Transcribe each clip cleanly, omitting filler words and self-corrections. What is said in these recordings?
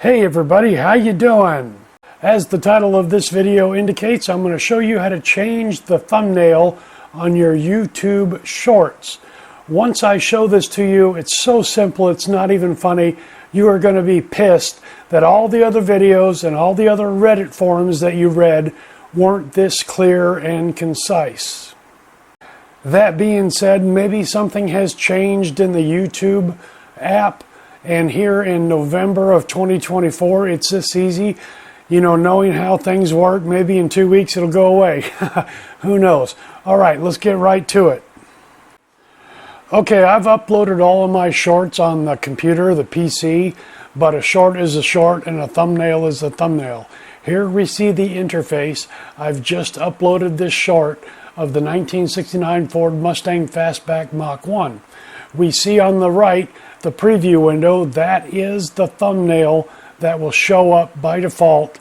Hey everybody, how you doing? As the title of this video indicates, I'm going to show you how to change the thumbnail on your YouTube Shorts. Once I show this to you, it's so simple, it's not even funny. You are going to be pissed that all the other videos and all the other Reddit forums that you read weren't this clear and concise. That being said, maybe something has changed in the YouTube app, and here in November of 2024, it's this easy. You know, knowing how things work, maybe in 2 weeks it'll go away. Who knows? All right, let's get right to it. Okay, I've uploaded all of my shorts on the computer, the PC, but a short is a short and a thumbnail is a thumbnail. Here we see the interface. I've just uploaded this short of the 1969 Ford Mustang Fastback Mach 1. We see on the right the preview window. That is the thumbnail that will show up by default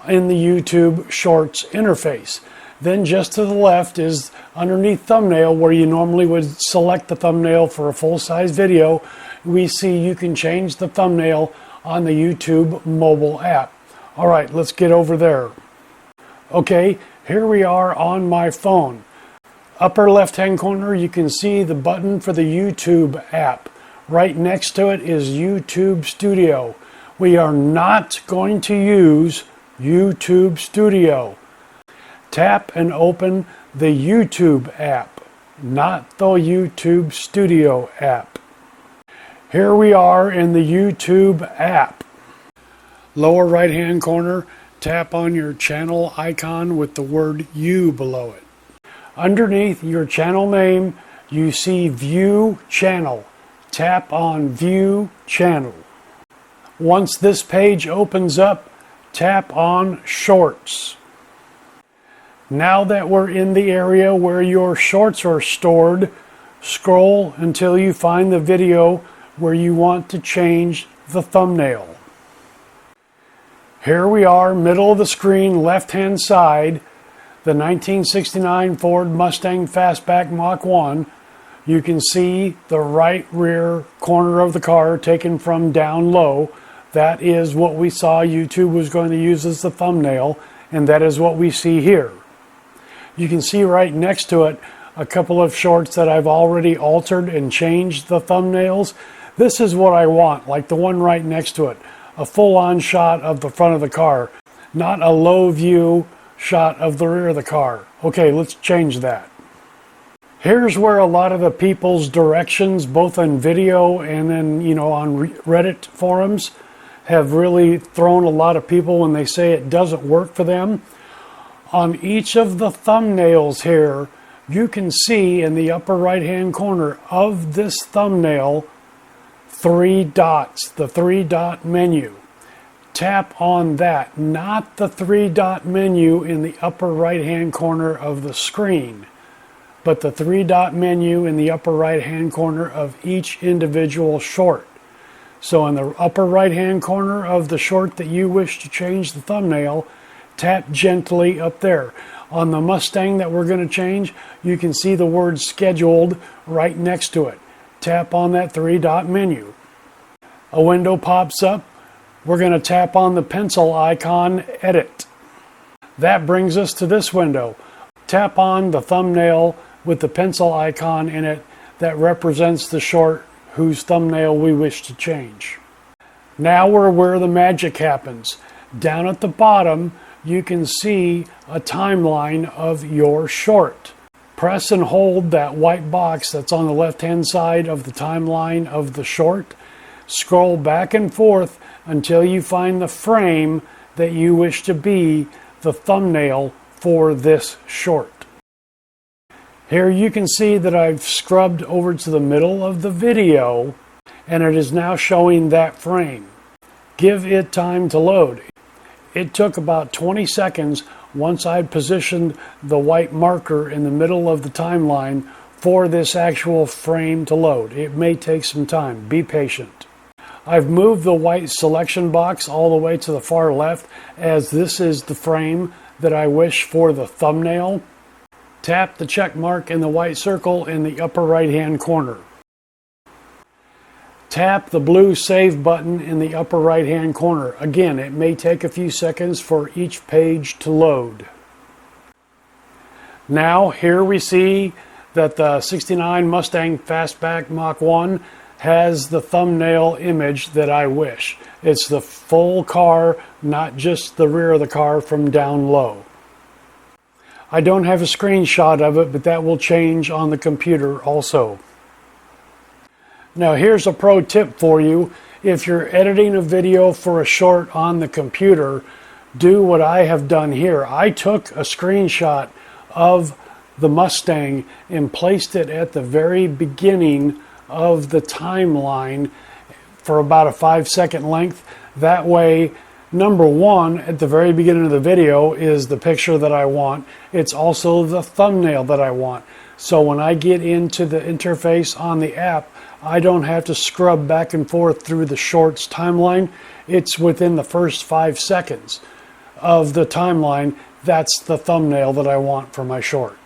in the YouTube Shorts interface. Then just to the left is underneath thumbnail, where you normally would select the thumbnail for a full-size video. We see you can change the thumbnail on the YouTube mobile app. All right, let's get over there. Okay, here we are on my phone. Upper left-hand corner, you can see the button for the YouTube app. Right next to it is YouTube Studio. We are not going to use YouTube Studio. Tap and open the YouTube app, not the YouTube Studio app. Here we are in the YouTube app. Lower right-hand corner, tap on your channel icon with the word U below it. Underneath your channel name, you see View Channel. Tap on View Channel. Once this page opens up, tap on Shorts. Now that we're in the area where your shorts are stored, scroll until you find the video where you want to change the thumbnail. Here we are, middle of the screen, left-hand side, the 1969 Ford Mustang Fastback Mach 1. You can see the right rear corner of the car taken from down low. That is what we saw YouTube was going to use as the thumbnail, and that is what we see here. You can see right next to it a couple of shorts that I've already altered and changed the thumbnails. This is what I want, like the one right next to it. A full-on shot of the front of the car, not a low view shot of the rear of the car. Okay, let's change that. Here's where a lot of the people's directions, both on video and then, on Reddit forums, have really thrown a lot of people when they say it doesn't work for them. On each of the thumbnails here, you can see in the upper right-hand corner of this thumbnail, 3 dots, the 3-dot menu. Tap on that, not the 3-dot menu in the upper right-hand corner of the screen, but the 3-dot menu in the upper right-hand corner of each individual short. So in the upper right-hand corner of the short that you wish to change the thumbnail, tap gently up there. On the Mustang that we're going to change, you can see the word scheduled right next to it. Tap on that 3-dot menu. A window pops up. We're going to tap on the pencil icon, Edit. That brings us to this window. Tap on the thumbnail with the pencil icon in it that represents the short whose thumbnail we wish to change. Now we're where the magic happens. Down at the bottom, you can see a timeline of your short. Press and hold that white box that's on the left-hand side of the timeline of the short. Scroll back and forth until you find the frame that you wish to be the thumbnail for this short. Here you can see that I've scrubbed over to the middle of the video, and it is now showing that frame. Give it time to load. It took about 20 seconds once I'd positioned the white marker in the middle of the timeline for this actual frame to load. It may take some time. Be patient. I've moved the white selection box all the way to the far left, as this is the frame that I wish for the thumbnail. Tap the check mark in the white circle in the upper right hand corner. tap the blue save button in the upper right hand corner. Again, it may take a few seconds for each page to load. Now here we see that the 69 Mustang Fastback Mach 1 has the thumbnail image that I wish. It's the full car, not just the rear of the car from down low. I don't have a screenshot of it, but that will change on the computer also. Now here's a pro tip for you. If you're editing a video for a short on the computer, do what I have done here. I took a screenshot of the Mustang and placed it at the very beginning of the timeline for about a 5-second length. That way, number one, at the very beginning of the video is the picture that I want. It's also the thumbnail that I want. So when I get into the interface on the app, I don't have to scrub back and forth through the shorts timeline. It's within the first 5 seconds of the timeline. That's the thumbnail that I want for my short.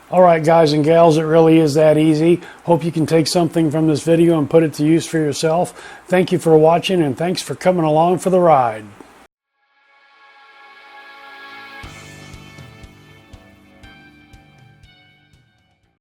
Alright guys and gals, it really is that easy. Hope you can take something from this video and put it to use for yourself. Thank you for watching, and thanks for coming along for the ride.